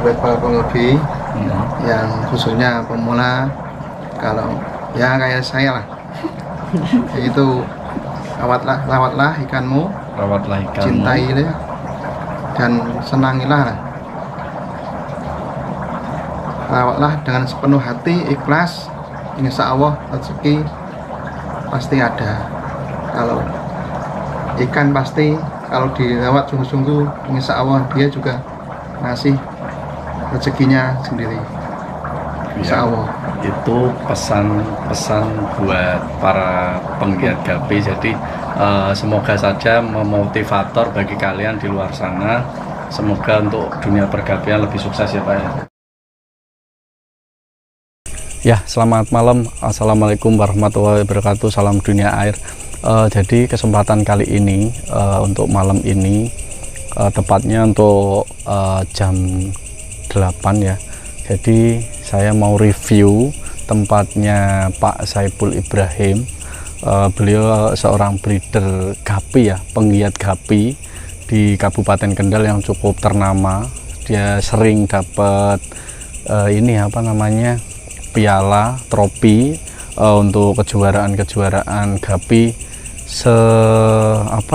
buat para penghobi yang khususnya pemula, kalau ya kayak saya lah, yaitu rawatlah ikanmu, cintai ya, dan senangilah. Rawatlah dengan sepenuh hati, ikhlas, insya Allah rezeki pasti ada. Kalau ikan pasti kalau dirawat sungguh-sungguh, insya Allah dia juga ngasih rezekinya sendiri, insya Allah. Itu pesan-pesan buat para penggiat gapi. Jadi semoga saja memotivator bagi kalian di luar sana. Semoga untuk dunia pergapian lebih sukses ya Pak ya. Ya, selamat malam. Assalamualaikum warahmatullahi wabarakatuh. Salam dunia air. Jadi kesempatan kali ini untuk malam ini tepatnya untuk jam 8 ya. Jadi saya mau review tempatnya Pak Saipul Ibrahim. Beliau seorang breeder gapi ya, penggiat gapi di Kabupaten Kendal yang cukup ternama. Dia sering dapat ini apa namanya, piala, trofi untuk kejuaraan gapi se-Jawa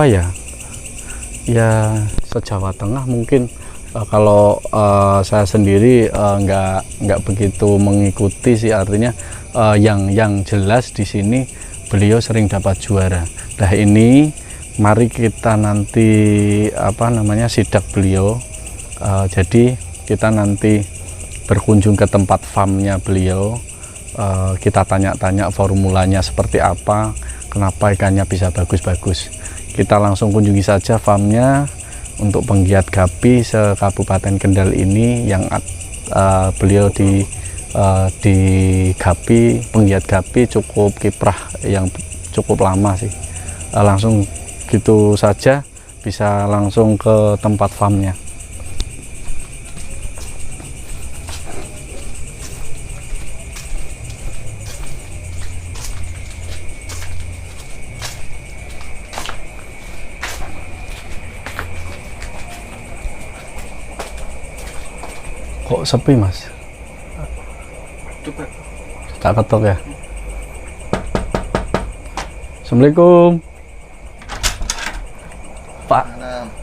Tengah mungkin. Kalau saya sendiri nggak begitu mengikuti sih, artinya yang jelas di sini beliau sering dapat juara. Nah ini mari kita nanti sidak beliau. Jadi kita nanti berkunjung ke tempat farmnya beliau, kita tanya-tanya formulanya seperti apa, kenapa ikannya bisa bagus-bagus. Kita langsung kunjungi saja farmnya untuk penggiat gapi se-Kabupaten Kendal ini, yang beliau di gapi, penggiat gapi cukup kiprah yang cukup lama sih. Langsung gitu saja, bisa langsung ke tempat farmnya. Kok sepi mas? Tak ketok ya? Assalamualaikum Pak.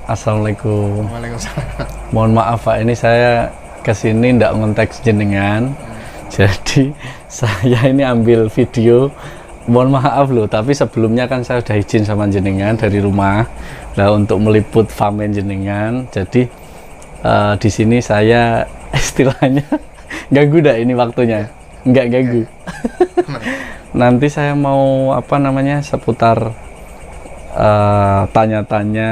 Assalamualaikum. Waalaikumsalam. Mohon maaf Pak, ini saya kesini ndak ngontek jenengan. Jadi saya ini ambil video. Mohon maaf loh, tapi sebelumnya kan saya udah izin sama jenengan dari rumah lah untuk meliput farm jenengan. Jadi di sini saya istilahnya ganggu dah ini waktunya, nggak ganggu. Nanti saya mau seputar tanya-tanya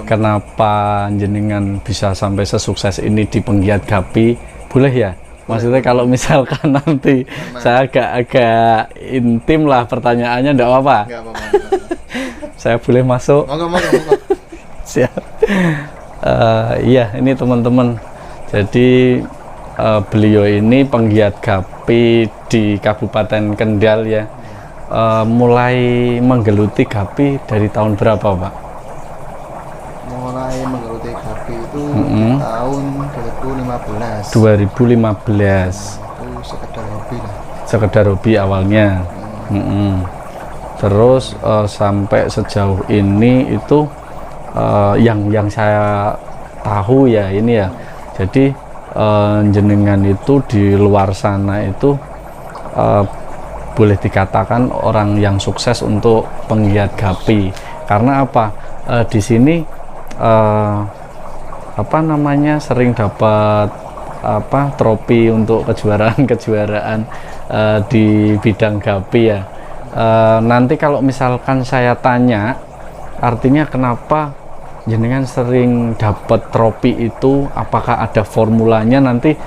kenapa jenengan bisa sampai sesukses ini di penggiat gapi, boleh ya? Maksudnya kalau misalkan nanti saya agak intim lah pertanyaannya, enggak apa-apa? Nggak apa-apa. Saya boleh masuk? Monggo. Siap. Iya, ini teman-teman. Jadi beliau ini penggiat gapi di Kabupaten Kendal ya. Mulai menggeluti gapi dari tahun berapa Pak? Mulai menggeluti gapi itu tahun 2015. 2015. Itu sekedar hobi lah. Sekedar hobi awalnya. Terus sampai sejauh ini itu yang saya tahu ya ini ya. Jadi jenengan itu di luar sana itu boleh dikatakan orang yang sukses untuk penggiat gapi. Karena apa? Di sini sering dapat trofi untuk kejuaraan di bidang gapi ya. Nanti kalau misalkan saya tanya, artinya kenapa jenengan sering dapat trofi itu, apakah ada formulanya, nanti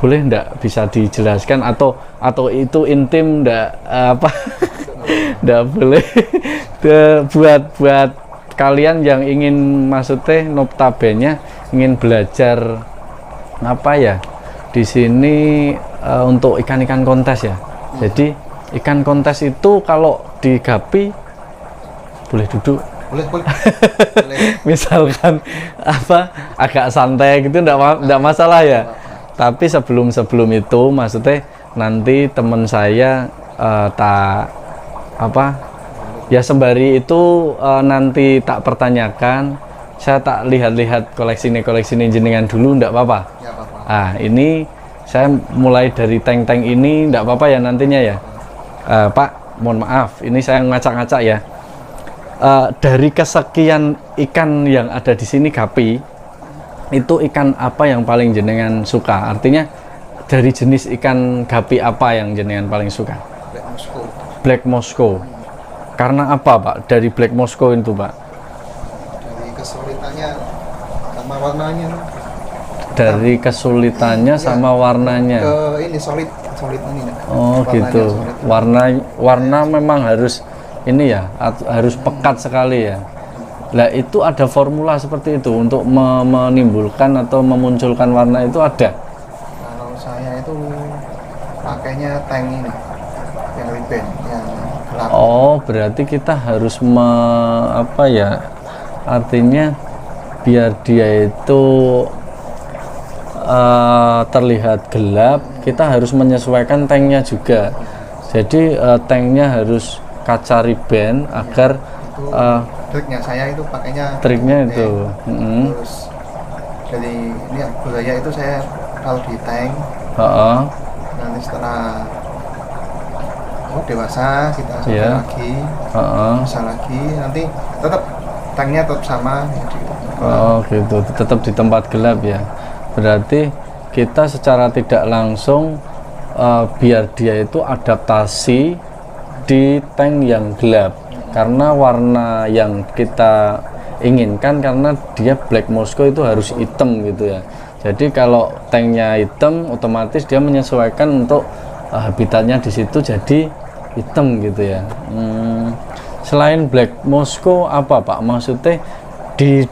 boleh ndak bisa dijelaskan atau itu intim ndak ndak boleh. buat kalian yang ingin maksudnya notabene ingin belajar di sini untuk ikan-ikan kontes ya. Jadi ikan kontes itu kalau di gapi boleh duduk. Boleh. Misalkan apa agak santai gitu enggak masalah ya. Tapi sebelum itu maksudnya nanti teman saya tak apa ya sembari itu nanti tak pertanyakan, saya tak lihat-lihat koleksi jenengan dulu enggak apa-apa. Ya, apa-apa. Ah, ini saya mulai dari tank-tank ini enggak apa-apa ya nantinya ya. Pak, mohon maaf, ini saya ngacak-ngacak ya. Dari kesekian ikan yang ada di sini gapi, itu ikan apa yang paling jenengan suka? Artinya dari jenis ikan gapi apa yang jenengan paling suka? Black Moscow. Black Moscow. Karena apa, Pak? Dari Black Moscow itu, Pak? Dari kesulitannya sama warnanya. Dari kesulitannya sama warnanya. Ini solid ini. Oh, Warnanya gitu. solid. Warna memang harus ini ya, harus pekat sekali ya. Lah itu ada formula seperti itu untuk menimbulkan atau memunculkan warna itu ada. Kalau saya itu pakainya tank ini yang ribbon yang gelap. Oh, berarti kita harus apa ya? Artinya biar dia itu terlihat gelap, kita harus menyesuaikan tanknya juga. Jadi tanknya harus kaca ribbon agar Triknya saya itu pakainya itu. Terus jadi ini budaya itu saya kalau di tank nanti setelah dewasa kita sampai lagi bisa lagi nanti tetap tanknya tetap sama gitu. Oh gitu, tetap di tempat gelap ya. Berarti kita secara tidak langsung biar dia itu adaptasi di tank yang gelap karena warna yang kita inginkan, karena dia Black Moscow itu harus hitam gitu ya. Jadi kalau tanknya hitam, otomatis dia menyesuaikan untuk habitatnya di situ jadi hitam gitu ya. Selain Black Moscow apa, Pak? Maksudnya di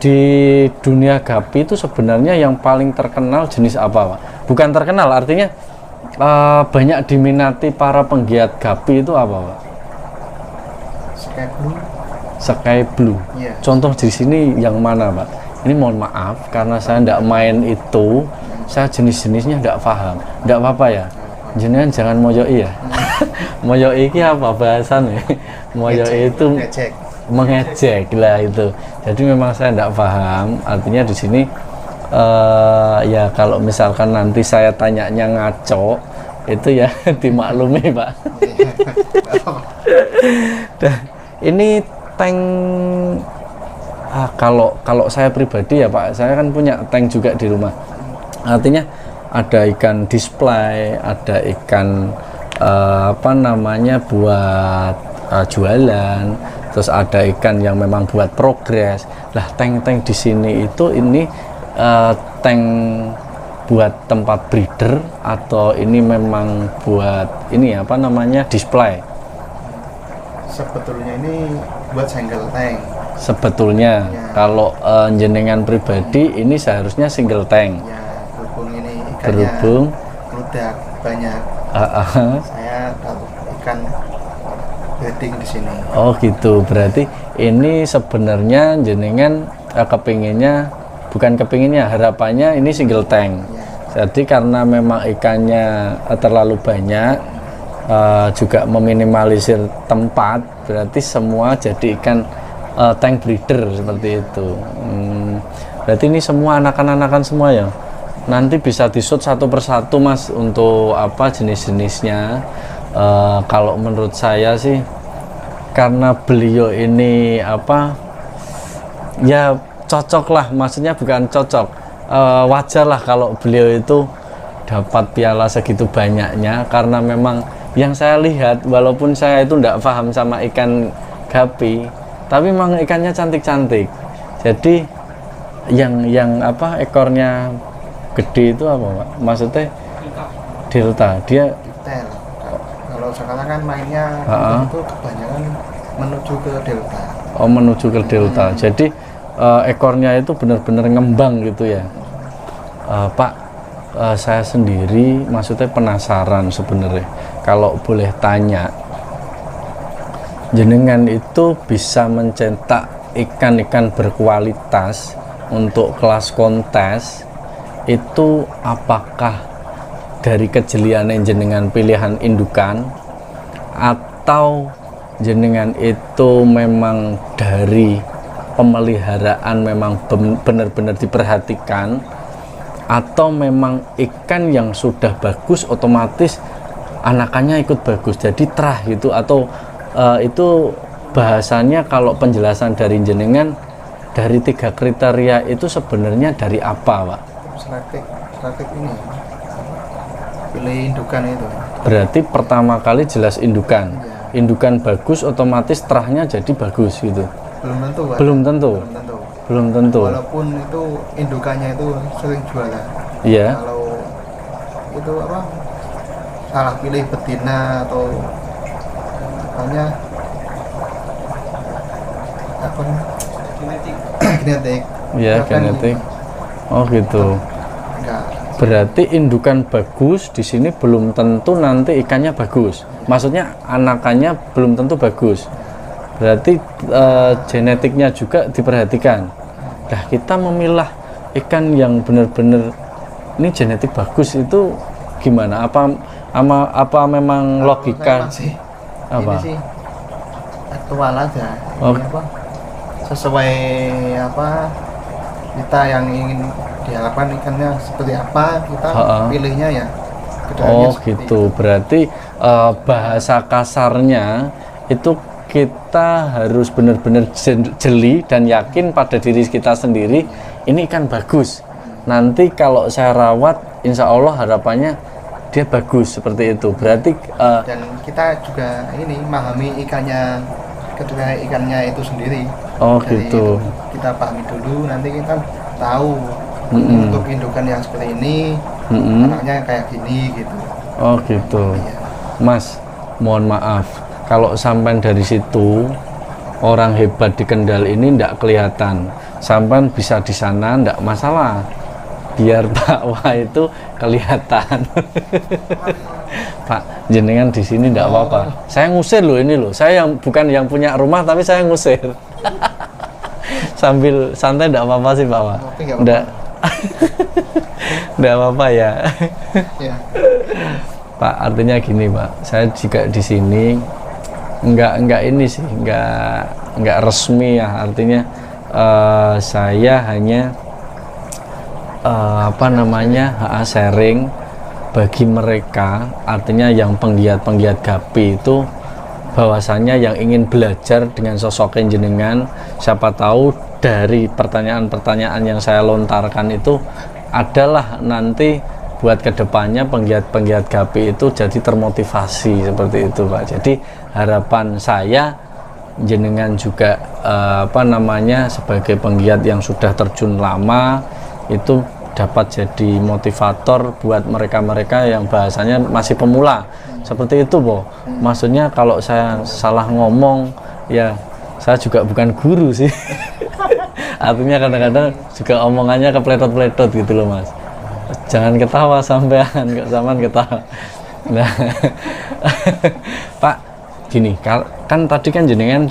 dunia gapi itu sebenarnya yang paling terkenal jenis apa, Pak? Bukan terkenal, artinya banyak diminati para penggiat gapi itu apa, Pak? Sky Blue. Yeah. Contoh di sini yang mana, Pak? Ini mohon maaf karena saya tidak main itu, saya jenis-jenisnya tidak paham. Tidak apa-apa ya. Jenengan jangan moyoi ya. Moyoi ini apa bahasannya? Moyoi itu mengejek lah itu. Jadi memang saya tidak paham. Artinya di sini ya kalau misalkan nanti saya tanyanya ngaco, itu ya dimaklumi, Pak. Ini tank kalau saya pribadi ya, Pak, saya kan punya tank juga di rumah. Artinya ada ikan display, ada ikan apa namanya buat jualan, terus ada ikan yang memang buat progres. Lah tank-tank di sini itu ini tank buat tempat breeder atau ini memang buat ini apa namanya display? Sebetulnya ini buat single tank. Sebetulnya ya. Kalau jenengan pribadi ini seharusnya single tank. Ya, berhubung ini ikannya meludak banyak. Saya taruh ikan breeding di sini. Oh gitu, berarti ini sebenarnya jenengan kepinginnya, bukan kepinginnya, harapannya ini single tank. Ya. Jadi karena memang ikannya terlalu banyak, juga meminimalisir tempat, berarti semua jadi ikan tank breeder seperti itu. Berarti ini semua anakan-anakan semua ya. Nanti bisa disut satu persatu, Mas, untuk apa jenis-jenisnya. Kalau menurut saya sih karena beliau ini apa ya cocok lah, maksudnya bukan cocok, wajar lah kalau beliau itu dapat piala segitu banyaknya, karena memang yang saya lihat, walaupun saya itu tidak paham sama ikan gapi, tapi memang ikannya cantik-cantik. Jadi yang apa ekornya gede itu apa, Pak? Maksudnya delta, dia detail. Kalau sekarang kan mainnya itu kebanyakan menuju ke delta. Oh, menuju ke delta. Jadi ekornya itu benar-benar ngembang gitu ya. Pak, saya sendiri maksudnya penasaran sebenarnya. Kalau boleh tanya, jenengan itu bisa mencetak ikan-ikan berkualitas untuk kelas kontes itu apakah dari kejelian jenengan pilihan indukan atau jenengan itu memang dari pemeliharaan memang benar-benar diperhatikan, atau memang ikan yang sudah bagus otomatis anakannya ikut bagus jadi terah gitu, atau itu bahasanya kalau penjelasan dari jenengan dari 3 kriteria itu sebenarnya dari apa, Pak? Selektif ini pilih indukan itu. Berarti pertama kali jelas indukan. Ya. Indukan bagus otomatis terahnya jadi bagus gitu. Belum tentu, Pak. Belum tentu. Belum tentu. Walaupun itu indukannya itu sering jualan. Iya. Kalau itu apa? Salah pilih betina atau makanya apa? Genetik. Iya, genetik. Oh gitu. Enggak. Berarti indukan bagus di sini belum tentu nanti ikannya bagus. Maksudnya anakannya belum tentu bagus. Berarti genetiknya juga diperhatikan. Nah, kita memilah ikan yang benar-benar ini genetik bagus itu gimana? Apa memang Kalau logika? saya masih Apa? Ini sih aktual aja. Oh. Ini apa? Sesuai apa kita yang ingin diharapkan ikannya seperti apa, kita pilihnya ya. Oh gitu. Berarti bahasa kasarnya itu kita harus benar-benar jeli dan yakin pada diri kita sendiri ini ikan bagus. Nanti kalau saya rawat insya Allah harapannya dia bagus seperti itu. Berarti dan kita juga ini memahami ikannya, ketika ikannya itu sendiri. Oh Dari gitu. itu kita pahami dulu, nanti kita tahu untuk indukan yang seperti ini anaknya kayak gini gitu. Oh gitu. Iya. Mas, mohon maaf kalau sampai dari situ orang hebat di Kendal ini ndak kelihatan. Sampai bisa di sana ndak masalah. Biar Pak Wah itu kelihatan. Pak, jenengan di sini ndak apa-apa. Saya ngusir loh ini loh. Saya yang bukan yang punya rumah tapi saya ngusir. Sambil santai ndak apa-apa sih Pak Wah. Ndak. Ndak apa-apa ya. Ya. Pak, artinya gini Pak, saya juga di sini enggak ini sih, enggak resmi ya, artinya saya hanya sharing bagi mereka, artinya yang penggiat gapi itu bahwasannya yang ingin belajar dengan sosok jenengan, siapa tahu dari pertanyaan-pertanyaan yang saya lontarkan itu adalah nanti buat kedepannya penggiat gapi itu jadi termotivasi seperti itu Pak. Jadi harapan saya jenengan juga sebagai penggiat yang sudah terjun lama itu dapat jadi motivator buat mereka-mereka yang bahasanya masih pemula seperti itu Po. Maksudnya kalau saya salah ngomong ya saya juga bukan guru sih. Artinya kadang-kadang juga omongannya kepletot-pletot gitu loh Mas. Jangan ketawa sampean, sampean ketawa. Nah, Pak, gini, kan tadi kan jenengan,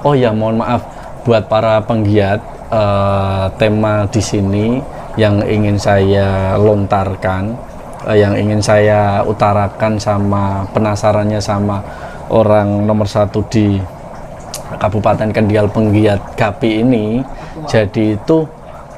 oh ya mohon maaf buat para penggiat tema di sini yang ingin saya lontarkan, yang ingin saya utarakan sama penasarannya sama orang nomor 1 di Kabupaten Kendal penggiat gapi ini. Jadi itu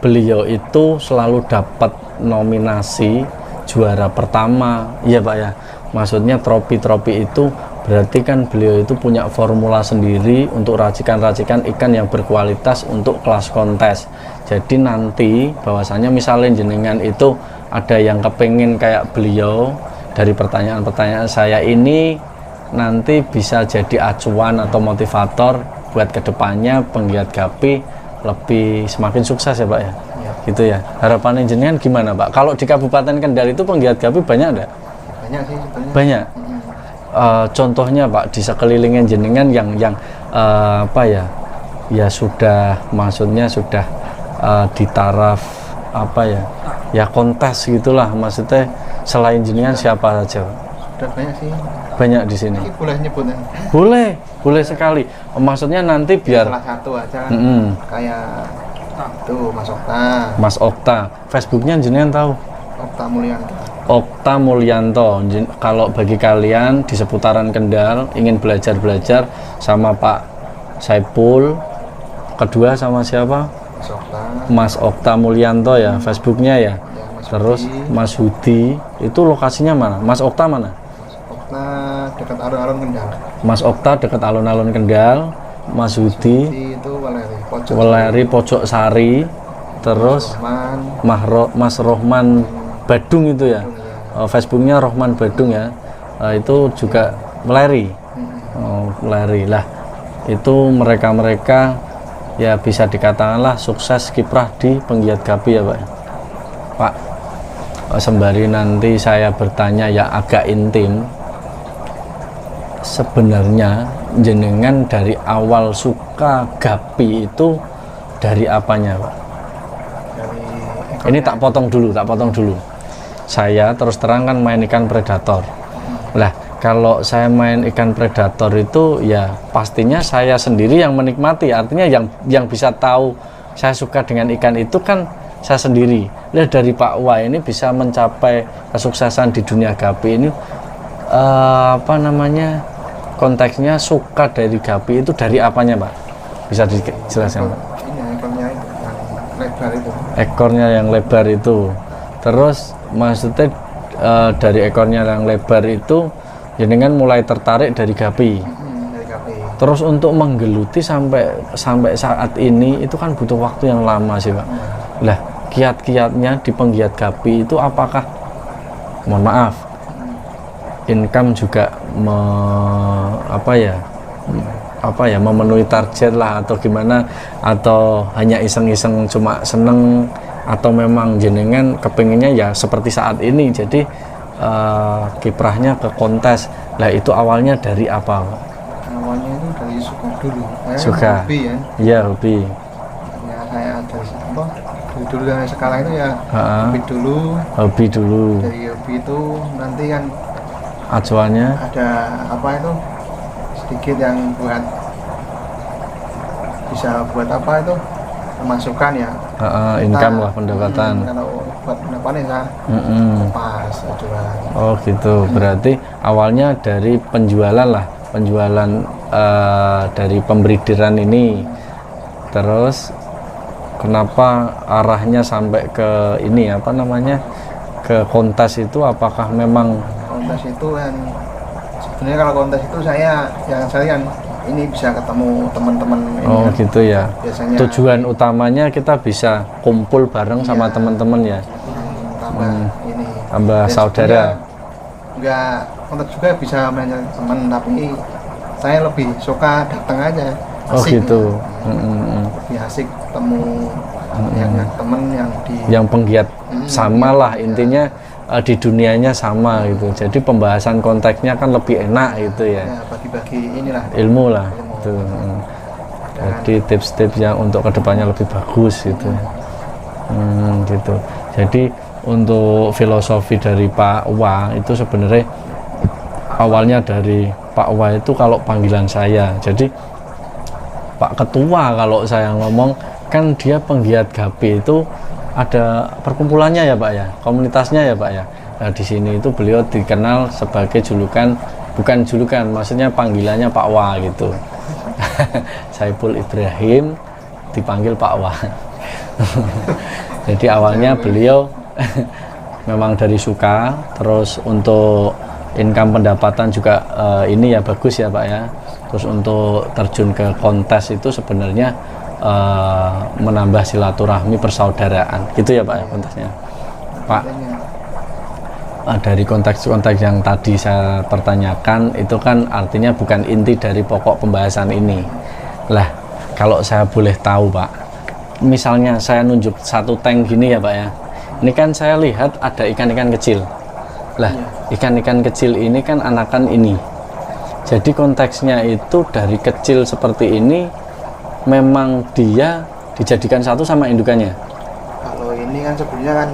beliau itu selalu dapat nominasi juara pertama, iya Pak ya. Maksudnya trofi-trofi itu berarti kan beliau itu punya formula sendiri untuk racikan-racikan ikan yang berkualitas untuk kelas kontes. Jadi nanti bahwasanya misalnya jenengan itu ada yang kepengen kayak beliau, dari pertanyaan-pertanyaan saya ini nanti bisa jadi acuan atau motivator buat kedepannya penggiat gapi lebih semakin sukses ya Pak ya, gitu ya. Harapannya jenengan gimana Pak? Kalau di Kabupaten Kendal itu penggiat gapi banyak enggak? Banyak sih sebetulnya. Banyak. Contohnya Pak di sekelilingnya jenengan yang ya sudah, maksudnya sudah di taraf ya kontes gitulah, maksudnya selain jenengan siapa saja Pak? Udah banyak sih. Banyak di sini. Ini boleh nyebutnya. Boleh sekali. Maksudnya nanti biar Salah satu aja kan. Mm-mm. Kayak itu Mas Okta. Mas Okta. Facebooknya jenengan tahu? Okta Mulyanto. Okta Mulyanto. Kalau bagi kalian di seputaran Kendal ingin belajar sama Pak Saipul, kedua sama siapa? Mas Okta. Mas Okta Mulyanto ya, Facebooknya ya. Mas Terus Hudi. Mas Hudi, itu lokasinya mana? Mas Okta mana? Okta dekat alun-alun Kendal. Mas Okta dekat alun-alun Kendal. Mas Hudi Itu Waleri pojok. Weleri Pojok Sari. Terus Rohman. Mas Rohman Badung itu ya. Facebooknya Rohman Badung ya. Itu juga Weleri. Weleri lah. Itu mereka ya bisa dikatakanlah sukses kiprah di penggiat Gapi ya Pak. Pak, sembari nanti saya bertanya ya agak intim, sebenarnya jenengan dari awal suka Gapi itu dari apanya Pak? Ini tak potong dulu. Saya terus terang kan main ikan predator. Lah, kalau saya main ikan predator itu ya pastinya saya sendiri yang menikmati. Artinya yang bisa tahu saya suka dengan ikan itu kan saya sendiri. Lihat dari Pak Wa ini bisa mencapai kesuksesan di dunia Gapi ini konteksnya suka dari Gapi itu dari apanya Pak? Bisa dijelaskan Pak? Ini ekornya itu yang lebar itu. Ekornya yang lebar itu. Terus maksudnya dari ekornya yang lebar itu jenengan mulai tertarik dari Gapi. Dari Gapi. Terus untuk menggeluti sampai saat ini itu kan butuh waktu yang lama sih Pak. Lah, kiat-kiatnya di penggiat Gapi itu apakah mohon maaf income juga memenuhi target lah atau gimana, atau hanya iseng-iseng cuma seneng, atau memang jenengan kepinginnya ya seperti saat ini jadi kiprahnya ke kontes. Lah itu awalnya dari apa Pak? Awalnya itu dari suka dulu. Suka. Hobi ya. Iya, hobi. Ya saya dari apa? Dulu dari sekarang itu ya hobi dulu. Hobi dulu. Dari hobi itu nanti kan Acuannya ada apa itu sedikit yang bisa buat apa itu pemasukan ya. income lah, pendapatan. Kalau buat pendapatan ya pas jualan. Oh gitu, berarti awalnya dari penjualan dari pemberidiran ini. Terus kenapa arahnya sampai ke ini ke kontes itu? Apakah memang Kontes itu kan sebenarnya kalau kontes itu saya kan ini bisa ketemu teman-teman ini kan. Gitu ya. Biasanya Tujuan utamanya kita bisa kumpul bareng sama teman-teman ya. Tambah saudara. Enggak, kontes juga bisa banyak teman, tapi saya lebih suka datang aja. Asik, gitu. Lebih asik ketemu yang teman yang penggiat sama lah intinya. Di dunianya sama gitu, jadi pembahasan konteksnya kan lebih enak gitu ya. Bagi-bagi inilah ilmu lah gitu. Jadi tips-tips yang untuk kedepannya lebih bagus gitu. Gitu. Jadi untuk filosofi dari Pak Wa itu sebenarnya awalnya dari Pak Wa itu kalau panggilan saya. Jadi Pak Ketua kalau saya ngomong kan dia penggiat Gapi itu ada perkumpulannya ya Pak ya, komunitasnya ya Pak ya. Nah di sini itu beliau dikenal sebagai bukan julukan, maksudnya panggilannya Pak Wa gitu. Saipul Ibrahim dipanggil Pak Wa. Jadi awalnya beliau memang dari suka, terus untuk income pendapatan juga ini ya bagus ya Pak ya. Terus untuk terjun ke kontes itu sebenarnya menambah silaturahmi persaudaraan gitu ya Pak ya kontesnya Pak. Dari konteks-konteks yang tadi saya pertanyakan itu kan artinya bukan inti dari pokok pembahasan ini. Lah kalau saya boleh tahu Pak, misalnya saya nunjuk satu tank gini ya Pak ya, ini kan saya lihat ada ikan-ikan kecil. Lah ikan-ikan kecil ini kan anakan ini, jadi konteksnya itu dari kecil seperti ini memang dia dijadikan satu sama indukannya. Kalau ini kan sebenarnya kan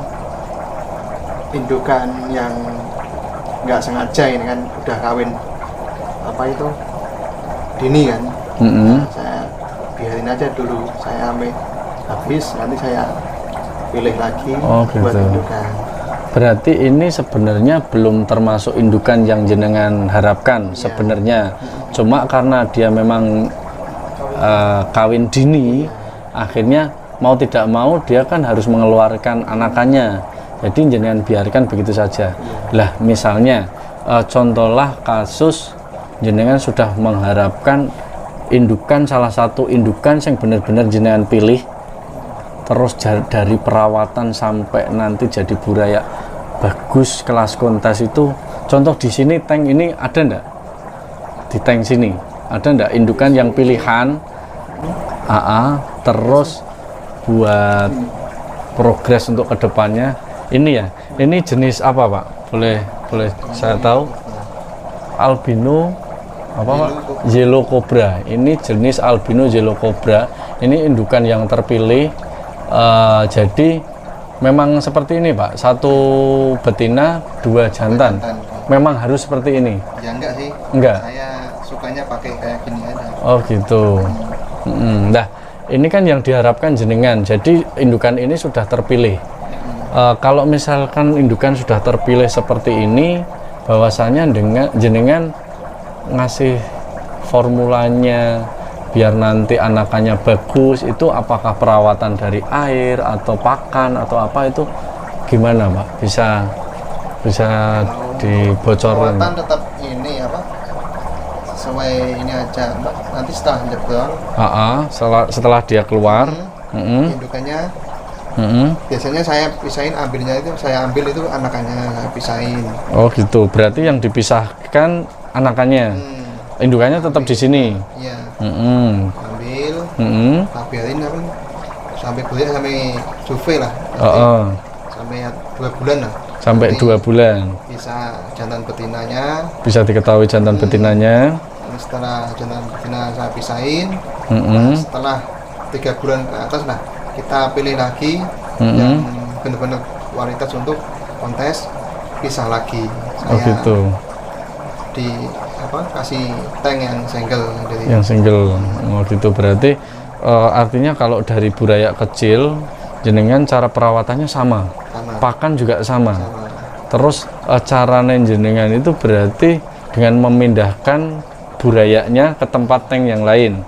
indukan yang nggak sengaja ini kan udah kawin apa itu dini kan. Nah, saya biarin aja dulu, saya sampai habis nanti saya pilih lagi buat indukan. Berarti ini sebenarnya belum termasuk indukan yang jenengan harapkan sebenarnya. Cuma karena dia memang kawin dini, akhirnya mau tidak mau dia kan harus mengeluarkan anakannya. Jadi jenengan biarkan begitu saja. Lah misalnya contohlah kasus jenengan sudah mengharapkan indukan, salah satu indukan yang benar-benar jenengan pilih, terus dari perawatan sampai nanti jadi burayak bagus kelas kontes itu. Contoh di sini tank ini ada ndak? Di tank sini ada ndak indukan yang pilihan terus buat progres untuk kedepannya? Ini ya, ini jenis apa Pak? Boleh saya tahu? Albino apa Pak? Yellow Cobra. Ini jenis albino Yellow Cobra. Ini indukan yang terpilih. Jadi memang seperti ini Pak, satu betina, 2 jantan. Memang harus seperti ini? Ya enggak sih. Enggak. Saya sukanya pakai kayak gini aja. Oh gitu. Nah, ini kan yang diharapkan jenengan. Jadi indukan ini sudah terpilih. Kalau misalkan indukan sudah terpilih seperti ini, bahwasanya dengan jenengan ngasih formulanya biar nanti anakannya bagus, itu apakah perawatan dari air atau pakan atau apa, itu gimana Pak? Bisa dibocorkan? Perawatan tetap ini apa? Sesuai ini aja Mbak. Nanti setelah jebol. Setelah dia keluar, indukannya biasanya saya pisahin, ambil itu anakannya, saya pisahin. Oh gitu. Berarti yang dipisahkan anakannya. Indukannya tetap di sini. Iya. Ambil, biarin apa? Sampai bulan, sampai juve lah. Sampai 2 bulan lah. Sampai 2 bulan. Bisa jantan betinanya. Bisa diketahui jantan betinanya. Setelah jantan betina saya pisahin, setelah 3 bulan ke atas lah, kita pilih lagi yang benar-benar kualitas untuk kontes, pisah lagi. Saya gitu. Kasih tank yang single. Gitu. Berarti artinya kalau dari burayak kecil jenengan cara perawatannya sama. Pakan juga sama. Terus caranya jenengan itu berarti dengan memindahkan burayaknya ke tempat tank yang lain.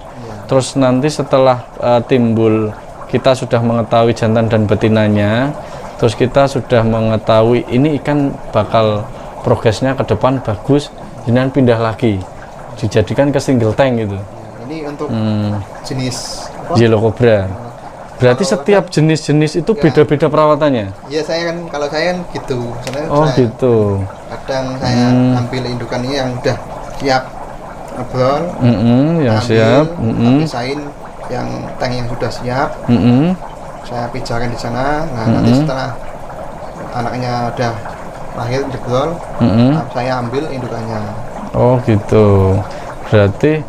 Terus nanti setelah timbul, kita sudah mengetahui jantan dan betinanya, terus kita sudah mengetahui ini ikan bakal progresnya ke depan bagus, jangan pindah lagi, dijadikan ke single tank gitu. Ini untuk jenis Yellow Cobra. Berarti setiap jenis-jenis itu beda-beda perawatannya? Iya, kalau saya kan gitu. Gitu. Kadang saya ambil indukan ini yang udah siap ngebrol, yang siap, pisahin yang tank yang sudah siap, saya pijakan di sana. Nah, nanti setelah anaknya udah lahir jebrol, saya ambil indukannya. Oh gitu. Berarti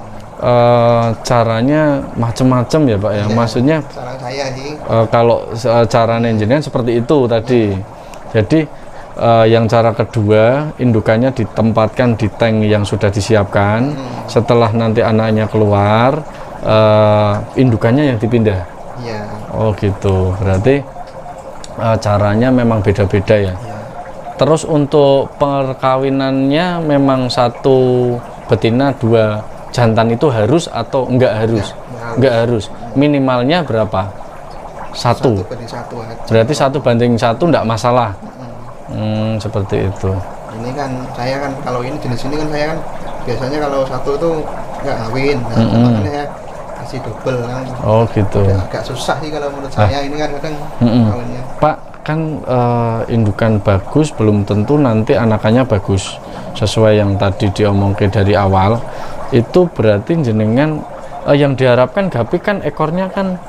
caranya macam-macam ya Pak ya? Maksudnya cara saya sih. Kalau caranya engineer seperti itu tadi. Jadi yang cara kedua, indukannya ditempatkan di tank yang sudah disiapkan. Setelah nanti anaknya keluar, indukannya yang dipindah. Iya. Oh gitu. Berarti caranya memang beda-beda ya. Terus untuk perkawinannya memang satu betina 2 jantan itu harus atau enggak harus? Enggak harus. Minimalnya berapa? 1. Berarti 1:1 enggak masalah. Seperti itu. Ini kan saya kan kalau ini jenis ini kan saya kan biasanya kalau 1 itu enggak kawin. Makanya saya kasih double kan. Oh gitu. Agak susah sih kalau menurut saya ini kan kadang kawinnya. Pak, kan indukan bagus belum tentu nanti anakannya bagus. Sesuai yang tadi diomongin dari awal, itu berarti jenengan yang diharapkan Gapi kan ekornya kan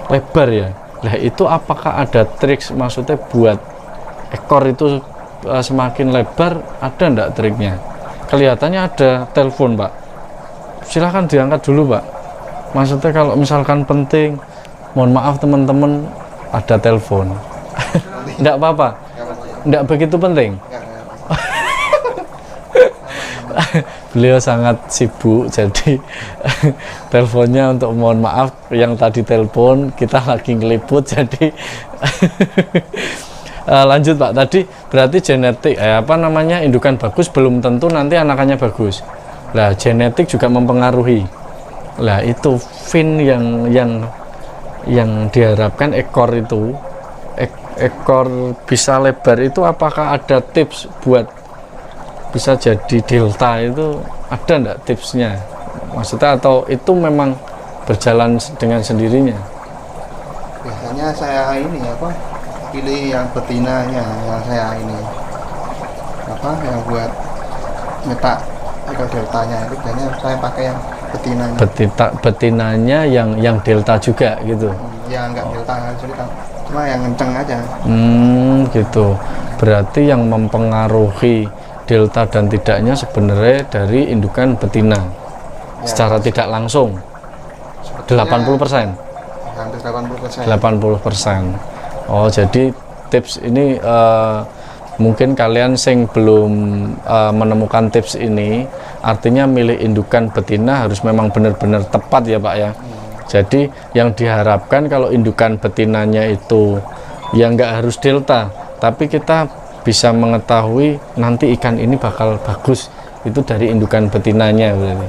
lebar ya. Lah itu apakah ada trik, maksudnya buat ekor itu semakin lebar, ada enggak triknya? Kelihatannya ada telepon Pak. Silahkan diangkat dulu Pak. Maksudnya kalau misalkan penting, mohon maaf teman-teman, ada telepon. Enggak apa-apa. Enggak begitu penting. beliau sangat sibuk, jadi teleponnya untuk mohon maaf yang tadi telepon kita lagi ngeliput, jadi lanjut Pak. Tadi berarti genetik indukan bagus belum tentu nanti anakannya bagus. Lah genetik juga mempengaruhi. Lah itu fin yang diharapkan ekor itu ekor bisa lebar itu, apakah ada tips buat bisa jadi delta itu, ada enggak tipsnya maksudnya, atau itu memang berjalan dengan sendirinya? Biasanya saya pilih yang betinanya, yang saya yang buat nyetak ekor deltanya itu biasanya saya pakai yang betinanya. Betinanya yang delta juga gitu. Ya enggak delta juga, cuma yang kenceng aja. Gitu. Berarti yang mempengaruhi delta dan tidaknya sebenarnya dari indukan betina ya, secara tidak langsung 80%. Hampir 80%. 80%. Oh, jadi tips ini mungkin kalian sing belum menemukan tips ini, artinya milih indukan betina harus memang benar-benar tepat ya Pak ya. Jadi yang diharapkan kalau indukan betinanya itu ya nggak harus delta, tapi kita bisa mengetahui nanti ikan ini bakal bagus itu dari indukan betinanya berarti.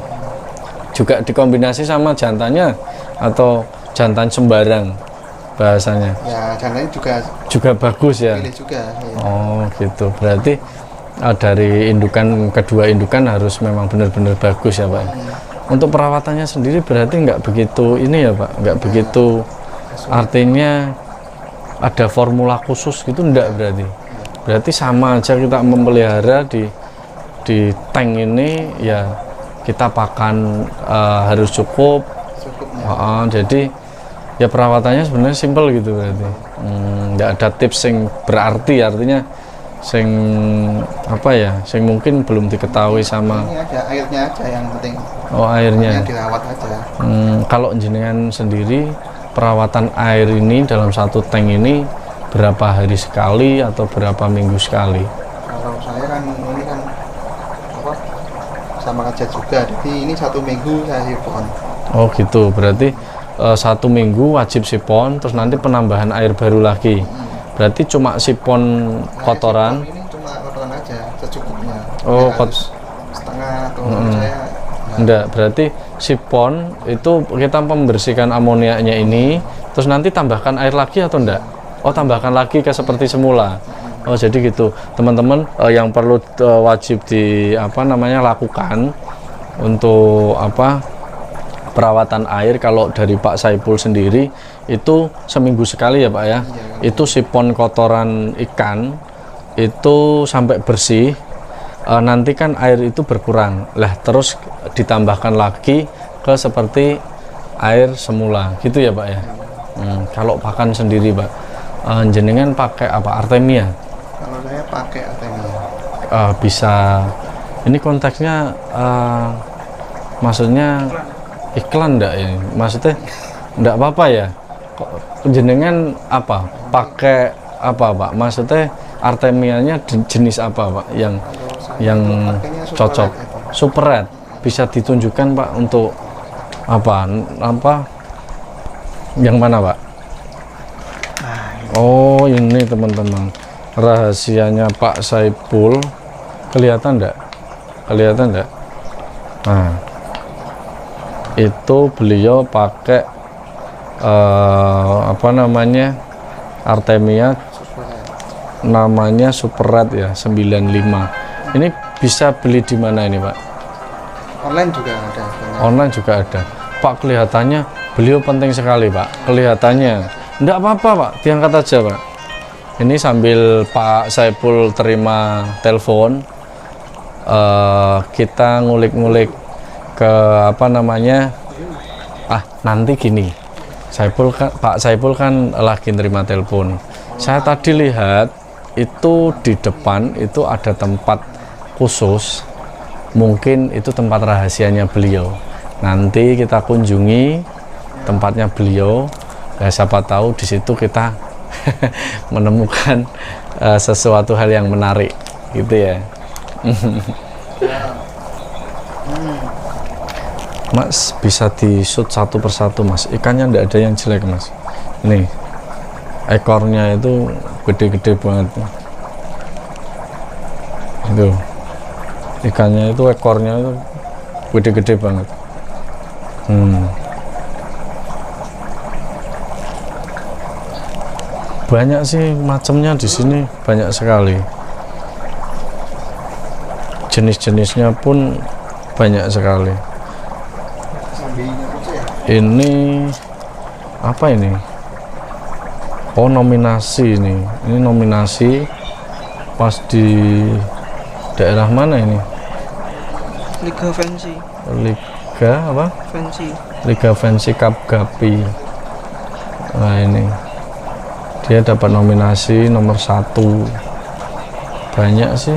Juga dikombinasi sama jantannya atau jantan sembarang bahasanya. Ya, jantannya juga bagus ya. Pilih juga. Ya. Oh, gitu. Berarti dari kedua indukan harus memang benar-benar bagus ya Pak. Untuk perawatannya sendiri berarti nggak begitu ini ya Pak, nggak begitu artinya ada formula khusus gitu, enggak berarti sama aja kita memelihara di tank ini ya, kita pakan harus cukup. Jadi ya perawatannya sebenarnya simple gitu berarti. Nggak ada tips yang berarti, artinya sing mungkin belum diketahui sama. Ini aja airnya aja yang penting. Oh, airnya dirawat aja. Kalau jenengan sendiri perawatan air ini dalam satu tank ini berapa hari sekali atau berapa minggu sekali? Kalau saya kan ini kan sama kerja juga, jadi ini 1 minggu saya sipon. Oh gitu, berarti 1 minggu wajib sipon, terus nanti penambahan air baru lagi. Berarti cuma sipon kotoran? Ini cuma kotoran aja, secukupnya. Oh, setengah atau saya. Enggak, berarti sipon itu kita membersihkan amoniaknya ini, terus nanti tambahkan air lagi atau enggak? Oh, tambahkan lagi ke seperti semula. Oh, jadi gitu. Teman-teman yang perlu wajib lakukan untuk perawatan air kalau dari Pak Saipul sendiri itu seminggu sekali ya Pak ya. Itu sipon kotoran ikan itu sampai bersih. Nanti kan air itu berkurang. Lah terus ditambahkan lagi ke seperti air semula. Gitu ya Pak ya. Kalau pakan sendiri Pak, jenengan pakai apa? Artemia? Kalau saya pakai Artemia. Bisa. Ini konteksnya maksudnya iklan enggak ya? Maksudnya enggak apa-apa ya? Jenengan apa? Pakai apa Pak? Maksudnya Artemianya jenis apa Pak yang cocok? Super Red. Bisa ditunjukkan Pak untuk apa? Yang mana Pak? Oh, ini teman-teman, rahasianya Pak Saipul. Kelihatan enggak? Nah, itu beliau pakai Artemia, namanya Super Red ya, 95. Ini bisa beli di mana ini Pak? Online juga ada. Online juga ada. Pak, kelihatannya beliau penting sekali Pak, kelihatannya. Enggak apa-apa Pak, diangkat aja Pak. Ini sambil Pak Saipul terima telepon, kita ngulik-ngulik ke nanti gini, Pak Saipul kan lagi terima telepon. Saya tadi lihat itu di depan itu ada tempat khusus, mungkin itu tempat rahasianya beliau. Nanti kita kunjungi tempatnya beliau. Ya, siapa tahu di situ kita menemukan sesuatu hal yang menarik gitu ya. Mas bisa di shoot satu persatu Mas, ikannya nggak ada yang jelek Mas. Nih ekornya itu gede-gede banget itu, ikannya itu ekornya itu gede-gede banget. Banyak sih macamnya di sini, banyak sekali jenis-jenisnya pun banyak sekali. Ini apa ini? Oh, nominasi ini nominasi pas di daerah mana ini? Liga Fancy. Liga apa? Fancy. Liga Fancy Cup Gapi. Nah ini dia dapat nominasi nomor 1. Banyak sih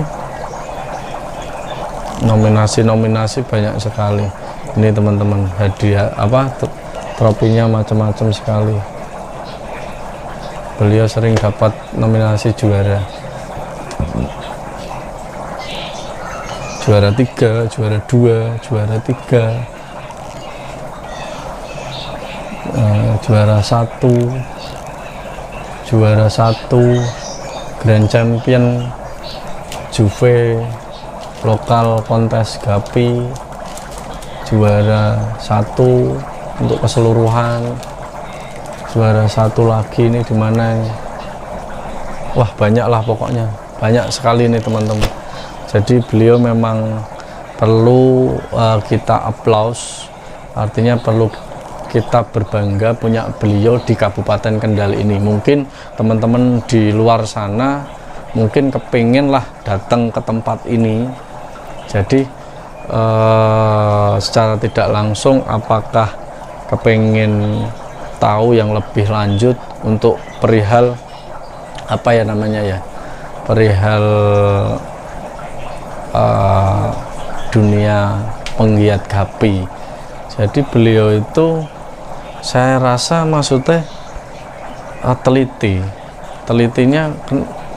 nominasi banyak sekali. Ini teman-teman, hadiah apa tropinya macam-macam sekali. Beliau sering dapat nominasi juara 3, juara 2, juara 3, juara 1, Grand Champion Juve lokal kontes Gapi, juara 1 untuk keseluruhan, juara 1 lagi ini di mana ini? Wah, banyak lah pokoknya, banyak sekali nih teman-teman. Jadi beliau memang perlu kita aplaus, artinya perlu kita berbangga punya beliau di Kabupaten Kendal ini. Mungkin teman-teman di luar sana mungkin kepingin lah datang ke tempat ini. Jadi secara tidak langsung apakah kepingin tahu yang lebih lanjut untuk perihal apa ya namanya ya, perihal dunia penggiat Gapi. Jadi beliau itu saya rasa maksudnya telitinya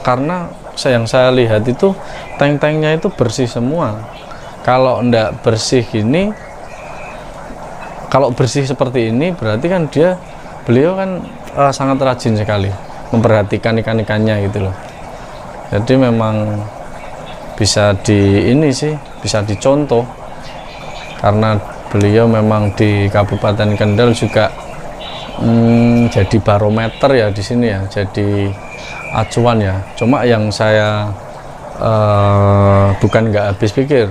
karena yang saya lihat itu tank-tanknya itu bersih semua. Kalau enggak bersih gini, kalau bersih seperti ini berarti kan beliau kan sangat rajin sekali memperhatikan ikan-ikannya gitu loh. Jadi memang bisa bisa dicontoh, karena beliau memang di Kabupaten Kendal juga jadi barometer ya di sini ya, jadi acuan ya. Cuma yang saya bukan nggak habis pikir,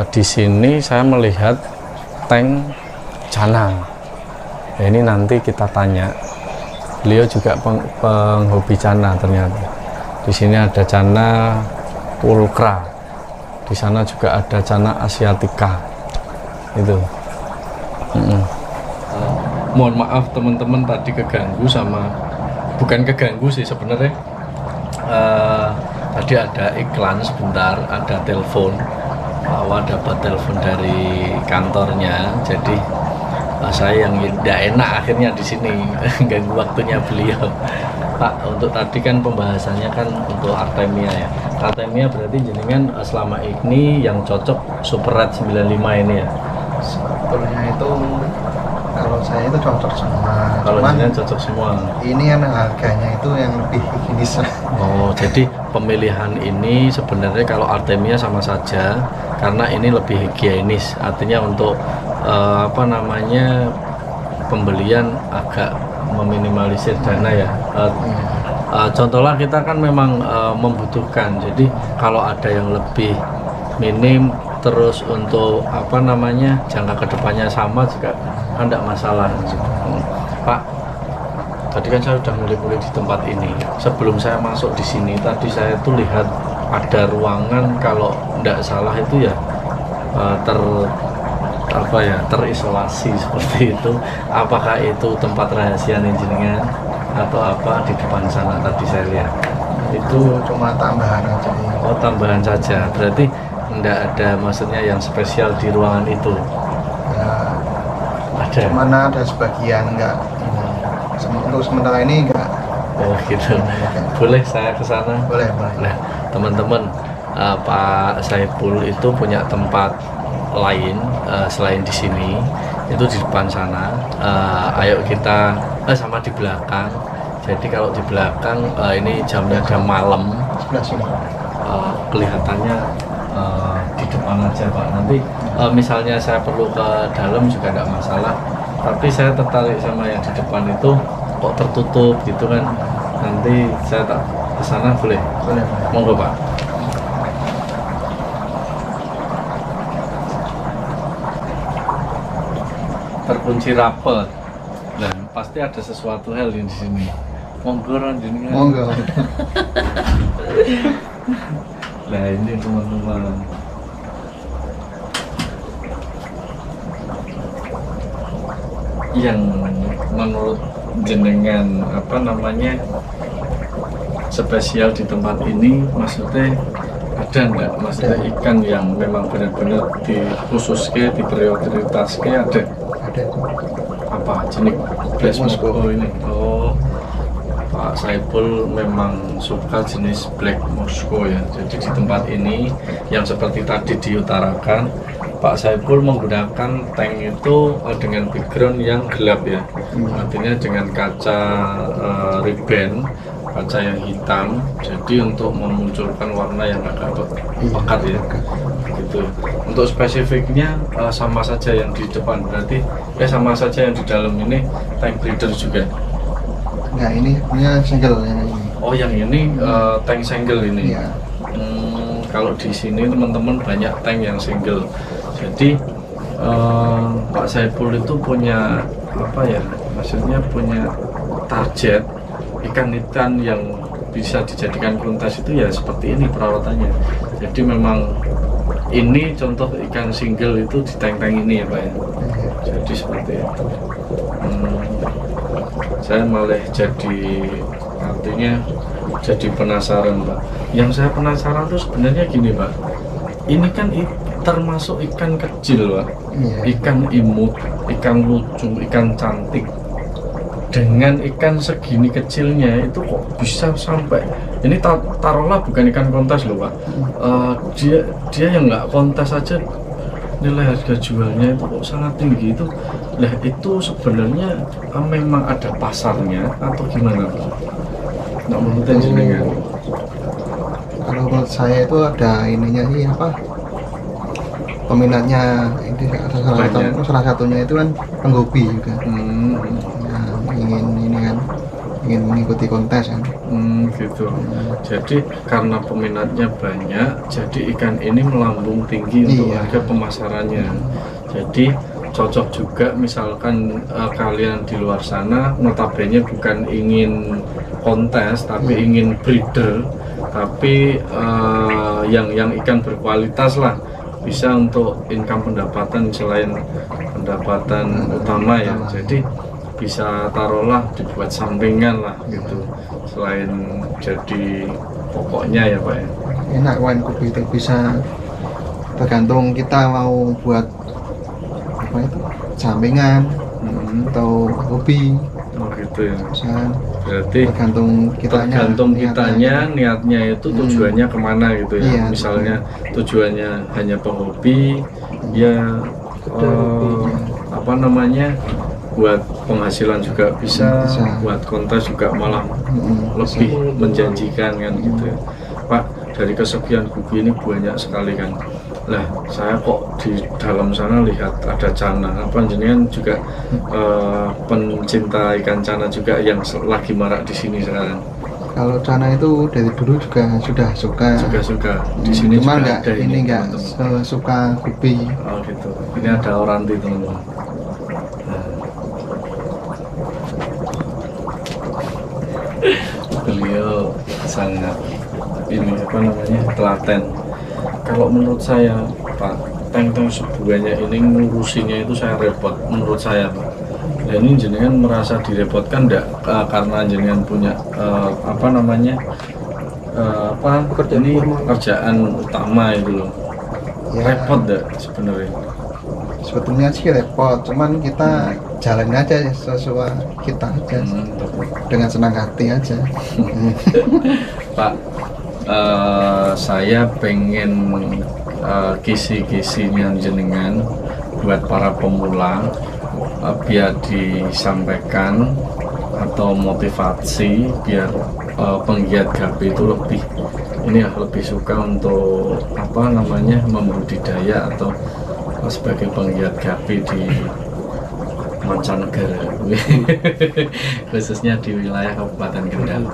di sini saya melihat tank Cana. Ya, ini nanti kita tanya. Beliau juga penghobi Cana ternyata. Di sini ada Cana Pulcra. Di sana juga ada Cana Asiatica. Itu. Mohon maaf teman-teman tadi keganggu sama, bukan keganggu sih sebenarnya. Tadi ada iklan sebentar, ada telepon. Bahwa dapat telepon dari kantornya, jadi saya yang tidak enak akhirnya di sini ganggu waktunya beliau. Pak, untuk tadi kan pembahasannya kan untuk Artemia ya. Artemia berarti jenengan selama ini yang cocok Super Red 95 ini ya? Sebetulnya itu kalau saya itu cocok semua. Kalau jenengan cocok semua. Ini kan harganya itu yang lebih higienis. Oh, jadi pemilihan ini sebenarnya kalau Artemia sama saja, karena ini lebih higienis. Artinya untuk pembelian agak meminimalisir dana ya. Contohnya kita kan memang membutuhkan. Jadi kalau ada yang lebih minim, terus untuk jangka kedepannya sama juga tidak masalah. Pak, tadi kan saya sudah mulai di tempat ini. Sebelum saya masuk di sini, tadi saya tuh lihat ada ruangan, kalau tidak salah itu ya terisolasi seperti itu. Apakah itu tempat rahasia jenengan atau apa di depan sana tadi saya lihat? Itu cuma tambahan aja. Oh, tambahan saja. Berarti tidak ada maksudnya yang spesial di ruangan itu? Ya, ada. Mana ada sebagian enggak. Untuk sementara ini enggak. Oh gitu. Boleh saya ke sana? Boleh. Nah, teman-teman, Pak Saiful itu punya tempat lain selain di sini, itu di depan sana. Ayo kita sama di belakang. Jadi kalau di belakang ini jamnya jam malam, sebelah sini. kelihatannya di depan aja Pak. Nanti misalnya saya perlu ke dalam juga tidak masalah. Tapi saya tertarik sama yang di depan itu, kok tertutup gitu kan. Nanti saya tak ke sana boleh? Boleh. Monggo Pak. Terkunci rapet. Dan pasti ada sesuatu hal di sini. Monggo jenengan. Monggo. Nah ini teman-teman. Yang menurut jenengan apa namanya spesial di tempat ini, maksudnya ada enggak maksudnya ikan yang memang benar-benar dikhususkan, diprioritaskan, ada apa jenis Black Moscow ini? Oh, Pak Saipul memang suka jenis Black Moscow ya. Jadi di tempat ini yang seperti tadi diutarakan, Pak Saipul menggunakan tank itu dengan background yang gelap ya. Artinya dengan kaca ribbon, kaca yang hitam. Jadi untuk memunculkan warna yang agak pekat ya. Gitu. Untuk spesifiknya sama saja yang di depan, berarti sama saja yang di dalam ini tank breeder juga. Nah ini punya single yang ini. Oh yang ini tank single ini. Iya. Kalau di sini teman-teman banyak tank yang single. Jadi Pak Saipul itu punya apa ya? Maksudnya punya target ikan-ikan yang bisa dijadikan kontes itu ya seperti ini perawatannya. Jadi memang ini contoh ikan single itu di tank-tank ini ya Pak ya. Jadi seperti itu. Saya malah jadi artinya jadi penasaran Pak. Yang saya penasaran tuh sebenarnya gini Pak. Ini kan termasuk ikan kecil Pak. Ikan imut, ikan lucu, ikan cantik. Dengan ikan segini kecilnya itu kok bisa sampai ini taruhlah bukan ikan kontes loh Pak. Dia yang nggak kontes aja nilai harga jualnya itu kok sangat tinggi itu. Nah itu sebenarnya memang ada pasarnya atau gimana Pak? Nggak menurut jenengan? Kalau menurut saya itu ada ininya sih apa? Peminatnya ini salah satunya itu kan penghobi juga. Ingin mengikuti kontes kan. Gitu. Jadi karena peminatnya banyak, jadi ikan ini melambung tinggi untuk harga pemasarannya. Jadi cocok juga misalkan kalian di luar sana notabene bukan ingin kontes tapi ingin breeder, tapi yang ikan berkualitas lah, bisa untuk income pendapatan selain pendapatan utama ya. Jadi bisa taruhlah dibuat sampingan lah gitu, selain jadi pokoknya ya Pak ya. Enak wine kopi itu bisa tergantung kita mau buat apa itu sampingan atau hobi. Oh gitu ya. Bisa Berarti tergantung kitanya niatnya itu tujuannya kemana gitu ya. Iya, Misalnya tujuannya hanya penghobi ya, apa namanya, buat penghasilan juga bisa. Buat kontes juga malah lebih menjanjikan kan gitu ya. Pak, dari kesekian buku ini banyak sekali kan. Lah, saya kok di dalam sana lihat ada cana. Apa jenengan juga pencinta ikan cana juga yang lagi marak di sini sekarang? Kalau cana itu dari dulu juga sudah suka. Suka. Di sini cuma juga enggak, ada ini enggak suka kopi. Oh gitu. Ini ada oranti teman-teman. Beliau sangat ini apa namanya, telaten. Kalau menurut saya Pak, tank-tank sebuahnya ini ngurusinya itu saya repot menurut saya Pak. Dan ini jenengan merasa direpotkan enggak karena jenengan punya apa namanya pekerjaan utama itu loh. Repot enggak sebenarnya? Sebetulnya sih repot, cuman kita jalan aja sesuai kita aja, dengan senang hati aja. Pak, saya pengen kisi-kisinya jenengan buat para pemula, biar disampaikan atau motivasi biar penggiat gapi itu lebih suka untuk membudidaya atau sebagai penggiat gapi di mancanegara khususnya di wilayah Kabupaten Kendal.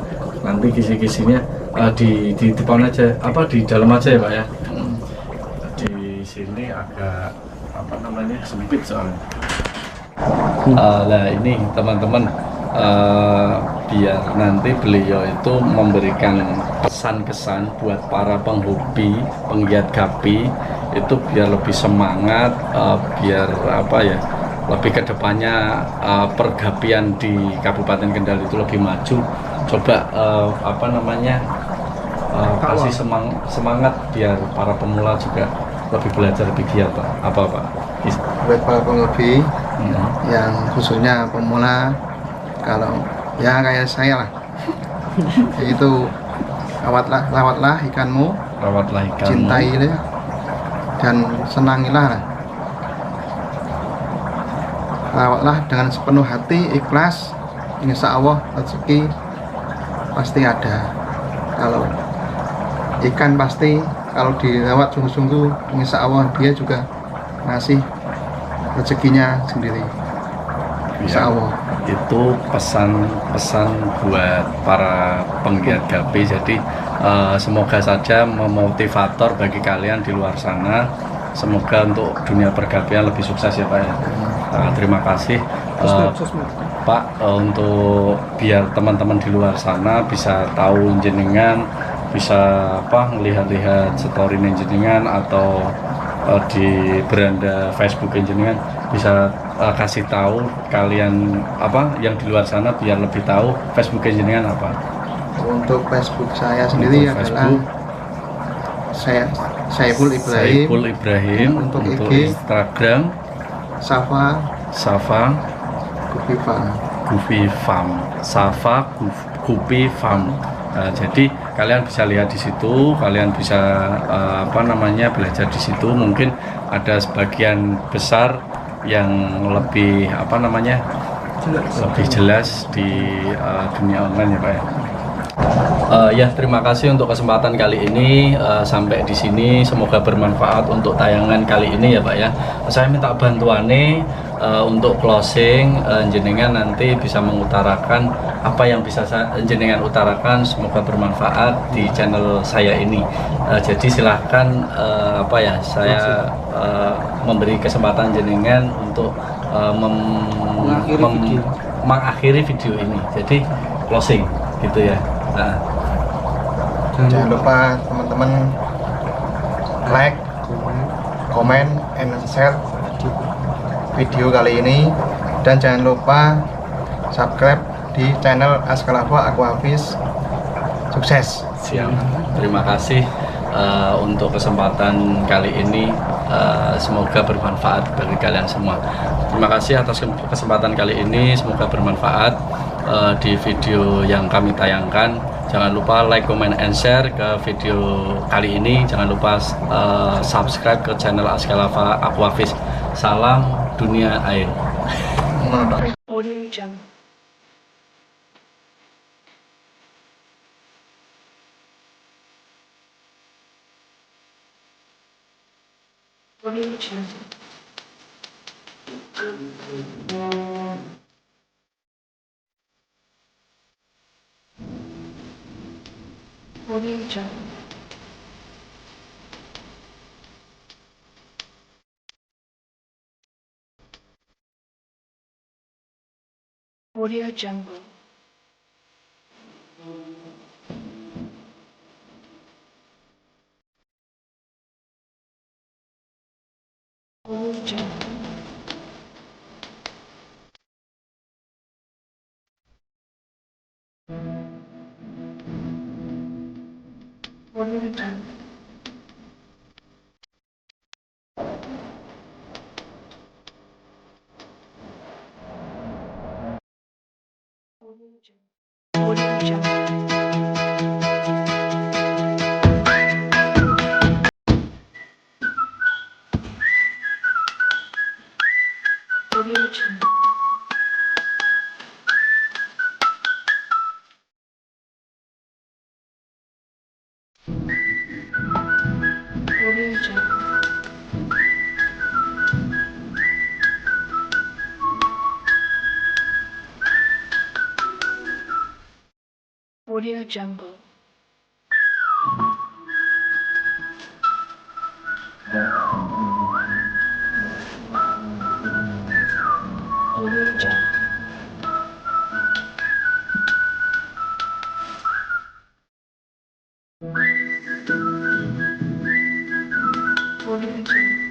Nanti kisi-kisinya di depan aja, di dalam aja ya Pak ya. Di sini agak sempit soalnya. Nah ini teman-teman, biar nanti beliau itu memberikan kesan-kesan buat para penghobi penggiat gapi itu biar lebih semangat, biar lebih kedepannya pergapian di Kabupaten Kendal itu lebih maju. Coba kasih semangat biar para pemula juga lebih belajar lebih giat Pak. Apa Pak? Buat para penghobi yang khususnya pemula, kalau ya kayak saya lah, yaitu rawatlah ikanmu, cintailah dan senangilah lah. Rawatlah dengan sepenuh hati, ikhlas, insya Allah rezeki pasti ada. Kalau ikan pasti kalau dirawat sungguh-sungguh, insya Allah dia juga ngasih rezekinya sendiri, insya Allah. Itu pesan-pesan buat para penggiat gapi. Jadi semoga saja memotivator bagi kalian di luar sana. Semoga untuk dunia pergapian lebih sukses ya Pak ya. Terima kasih Pak, untuk biar teman-teman di luar sana bisa tahu jenengan, bisa melihat-lihat story jenengan atau di beranda Facebook jenengan, bisa kasih tahu kalian yang di luar sana biar lebih tahu Facebook jenengan apa. Untuk Facebook saya sendiri adalah Saiful Ibrahim. Untuk IG Instagram Safa Gupi Farm. Jadi kalian bisa lihat di situ, kalian bisa belajar di situ. Mungkin ada sebagian besar yang lebih lebih jelas di dunia online ya Pak ya. Ya, terima kasih untuk kesempatan kali ini. Sampai di sini, semoga bermanfaat untuk tayangan kali ini ya Pak ya. Saya minta bantuannya untuk closing, jenengan nanti bisa mengutarakan apa yang bisa jenengan utarakan, semoga bermanfaat di channel saya ini. Jadi silahkan saya memberi kesempatan jenengan untuk mengakhiri video ini. Jadi closing gitu ya. Jangan lupa teman-teman like, comment, and share video kali ini, dan jangan lupa subscribe di channel Askalava Aquafish. Sukses. Siap. Terima kasih untuk kesempatan kali ini. Semoga bermanfaat bagi kalian semua. Terima kasih atas kesempatan kali ini. Semoga bermanfaat di video yang kami tayangkan. Jangan lupa like, comment, and share ke video kali ini. Jangan lupa subscribe ke channel Askalava Aquafish. Salam dunia air. Audio Jungle. Audio Jungle. Audio Jungle. Audio Jungle. Audio Jungle. Audio Jungle. Audio Jungle. Audio Jungle.